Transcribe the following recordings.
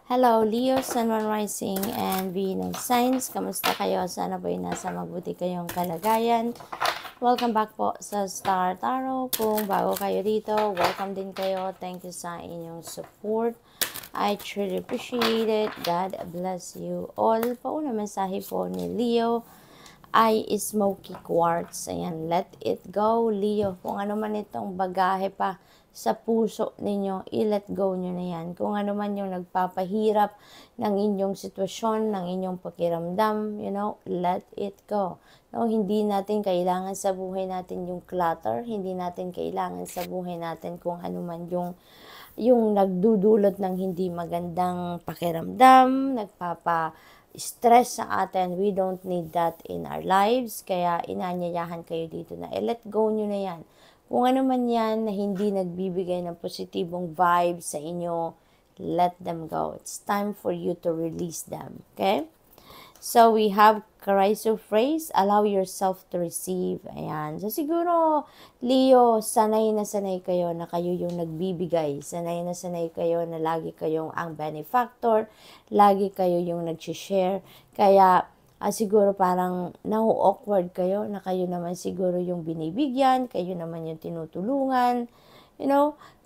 Hello, Leo, Sun, Moon, Rising, and Venus Signs. Kamusta kayo? Sana po'y nasa mabuti kayong kalagayan. Welcome back po sa Star Tarot. Kung bago kayo dito, welcome din kayo. Thank you sa inyong support. I truly appreciate it. God bless you all. Pauna mensahe po ni Leo ay smoky quartz. Ayan, let it go, Leo. Kung ano man itong bagahe pa sa puso ninyo, i-let go nyo na yan. Kung ano man yung nagpapahirap ng inyong sitwasyon, ng inyong pakiramdam, let it go. No, hindi natin kailangan sa buhay natin yung clutter, hindi natin kailangan sa buhay natin kung ano man yung nagdudulot ng hindi magandang pakiramdam, nagpapa-stress sa atin. We don't need that in our lives. Kaya inanyayahan kayo dito na let go nyo na yan. Kung ano man yan na hindi nagbibigay ng positibong vibes sa inyo, let them go. It's time for you to release them. Okay? So, we have Kaiser phrase, allow yourself to receive. Ayan. So, siguro, Leo, sanay na sanay kayo na kayo yung nagbibigay. Sanay na sanay kayo na lagi kayong ang benefactor. Lagi kayo yung nag-share. Kaya, siguro parang nahu-awkward kayo na kayo naman siguro yung binibigyan, kayo naman yung tinutulungan.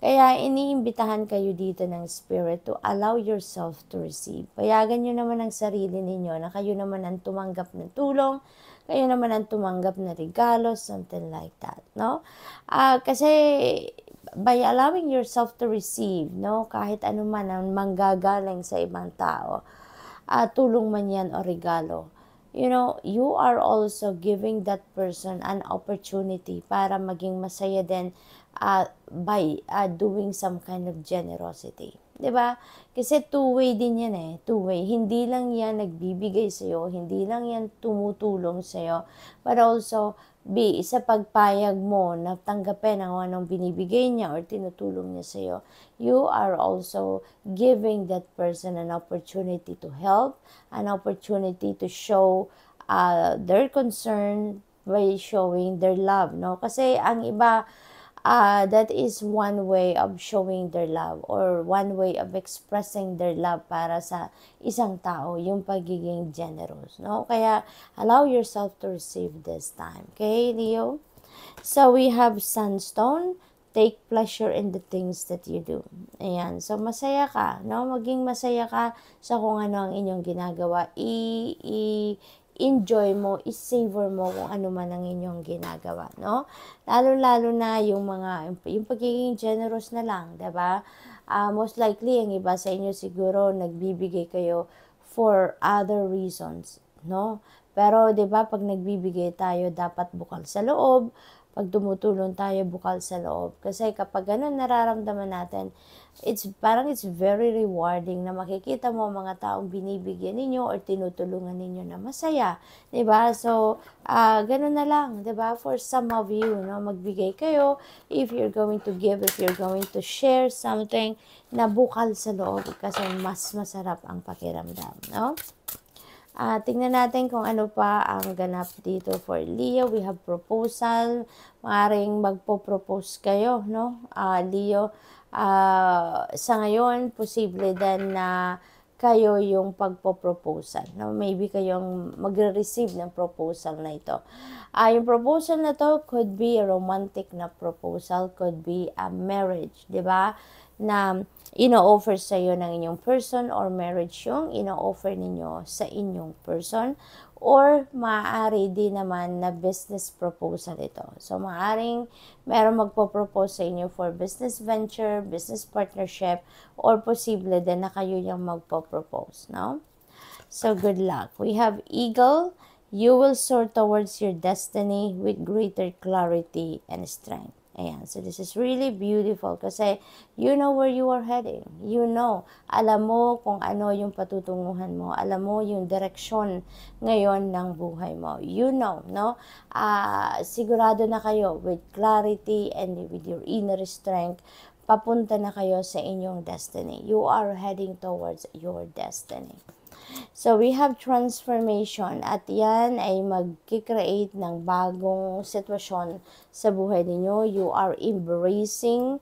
Kaya iniimbitahan kayo dito ng Spirit to allow yourself to receive. Payagan nyo naman ang sarili ninyo na kayo naman ang tumanggap ng tulong, kayo naman ang tumanggap na regalo, something like that, no? Kasi by allowing yourself to receive, kahit ano man ang manggagaling sa ibang tao, tulong man yan o regalo, you are also giving that person an opportunity para maging masaya din by doing some kind of generosity. 'Di ba? Kasi two-way din yan eh. Two-way. Hindi lang yan nagbibigay sa'yo, hindi lang yan tumutulong sa'yo, but also sa pagpayag mo na tanggapin ang anong binibigay niya or tinutulong niya sa'yo, you are also giving that person an opportunity to help, an opportunity to show their concern by showing their love, no? Kasi ang iba, that is one way of showing their love or one way of expressing their love para sa isang tao, yung pagiging generous, no? Kaya, allow yourself to receive this time. Okay, Leo? So, we have Sunstone. Take pleasure in the things that you do. Ayan. So, masaya ka, no? Maging masaya ka sa kung ano ang inyong ginagawa. Enjoy mo, i-savor mo kung ano man ang inyong ginagawa, no? Lalo-lalo na yung pagiging generous na lang, 'di ba? Most likely, ang iba sa inyo siguro nagbibigay kayo for other reasons, no? Pero 'di ba, pag nagbibigay tayo, dapat bukal sa loob. Pag tumutulong tayo, bukal sa loob. Kasi kapag ganun nararamdaman natin, it's very rewarding na makikita mo mga taong binibigyan ninyo or tinutulungan ninyo na masaya. 'Di ba? So, ganun na lang, 'di ba? For some of you, no, magbigay kayo if you're going to give, if you're going to share something na bukal sa loob kasi mas masarap ang pakiramdam, no? Tingnan natin kung ano pa ang ganap dito for Leo. We have proposal. Maaring magpo-propose kayo, no? Leo, sa ngayon, posible din na kayo yung pagpo-proposal. No? Maybe kayong magre-receive ng proposal na ito. Yung proposal na to could be a romantic na proposal, could be a marriage, di ba? Na ino-offer sa iyo ng inyong person or marriage yung ino-offer ninyo sa inyong person, or maaari din naman na business proposal ito. So, maaring meron magpo-propose sa inyo for business venture, business partnership, or posible din na kayo yung magpo-propose, no? So, good luck. We have Eagle. You will soar towards your destiny with greater clarity and strength. Ayan. So, this is really beautiful kasi you know where you are heading. You know. Alam mo kung ano yung patutunguhan mo. Alam mo yung direksyon ngayon ng buhay mo. You know, no? Sigurado na kayo with clarity and with your inner strength, papunta na kayo sa inyong destiny. You are heading towards your destiny. So, we have transformation at yan ay mag-create ng bagong sitwasyon sa buhay ninyo. You are embracing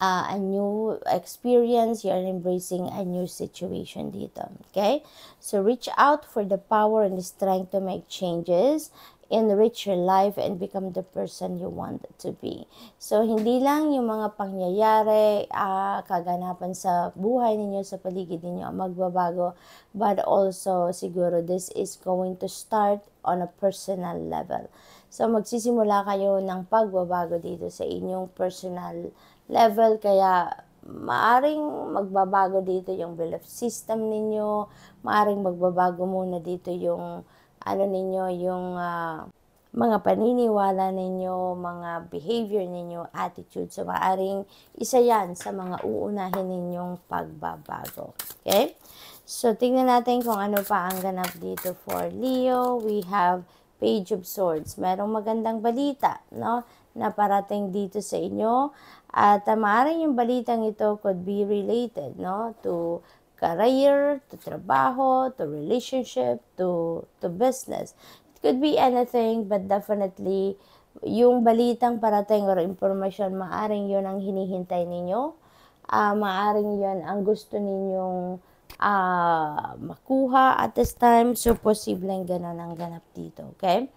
a new experience, you're embracing a new situation dito. Okay? So, reach out for the power and the strength to make changes, enrich your life, and become the person you want to be. So, hindi lang yung mga pangyayari, kaganapan sa buhay ninyo, sa paligid ninyo ang magbabago, but also, siguro, this is going to start on a personal level. So, magsisimula kayo ng pagbabago dito sa inyong personal level, kaya maaring magbabago dito yung belief system ninyo, maaring magbabago muna dito yung ninyo, yung mga paniniwala ninyo, mga behavior ninyo, attitude. So, maaring isa yan sa mga uunahin ninyong pagbabago. Okay? So, tingnan natin kung ano pa ang ganap dito for Leo. We have Page of Swords. Merong magandang balita, no, na parating dito sa inyo. At maaaring yung balitang ito could be related, no, to career, to trabaho, to relationship, to business. It could be anything, but definitely yung balitang parating or information, maaring yun ang hinihintay ninyo. Maaring yun ang gusto ninyong makuha at this time. So, posibleng ganun ang ganap dito. Okay?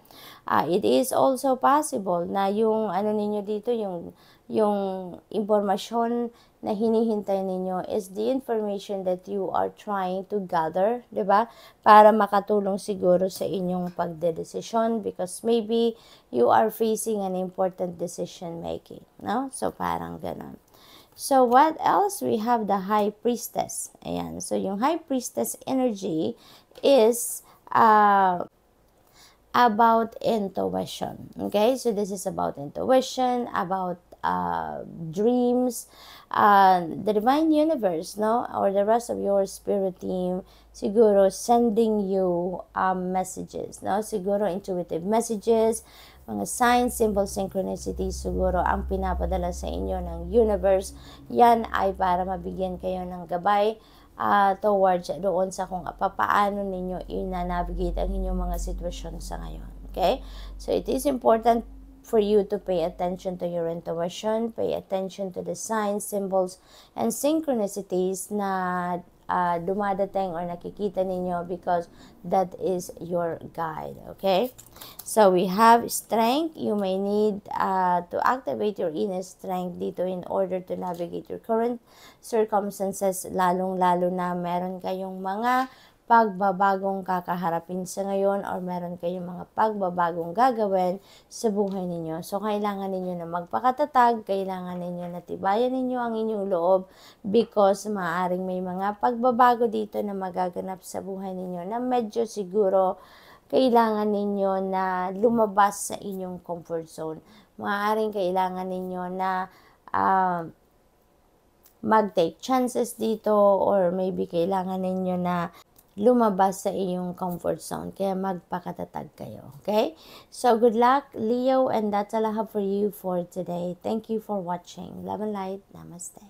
It is also possible na yung ninyo dito, yung impormasyon na hinihintay ninyo is the information that you are trying to gather, di ba? Para makatulong siguro sa inyong pagdedesisyon, because maybe you are facing an important decision making, no? So, parang ganun. So, what else? We have the High Priestess. Ayan. So, yung High Priestess energy is about intuition. Okay? So, this is about intuition, about dreams, the divine universe, no? Or the rest of your spirit team, siguro sending you messages, no? Siguro intuitive messages, mga signs, symbols, synchronicities, siguro ang pinapadala sa inyo ng universe. Yan ay para mabigyan kayo ng gabay towards doon sa kung paano ninyo i-navigate ang inyong mga sitwasyon sa ngayon. Okay? So, it is important for you to pay attention to your intuition, pay attention to the signs, symbols, and synchronicities na dumadating or nakikita ninyo, because that is your guide. Okay? So, we have strength. You may need to activate your inner strength dito in order to navigate your current circumstances, lalong-lalo na meron kayong mga pagbabagong kakaharapin sa ngayon or meron kayong mga pagbabagong gagawin sa buhay ninyo. So, kailangan ninyo na magpakatatag, kailangan ninyo na tibayan ninyo ang inyong loob, because maaaring may mga pagbabago dito na magaganap sa buhay ninyo na medyo siguro kailangan ninyo na lumabas sa inyong comfort zone. Maaaring kailangan ninyo na mag-take chances dito, or maybe kailangan ninyo na lumabas sa iyong comfort zone. Kaya magpakatatag kayo. Okay? So, good luck, Leo, and that's all I have for you for today. Thank you for watching. Love and light. Namaste.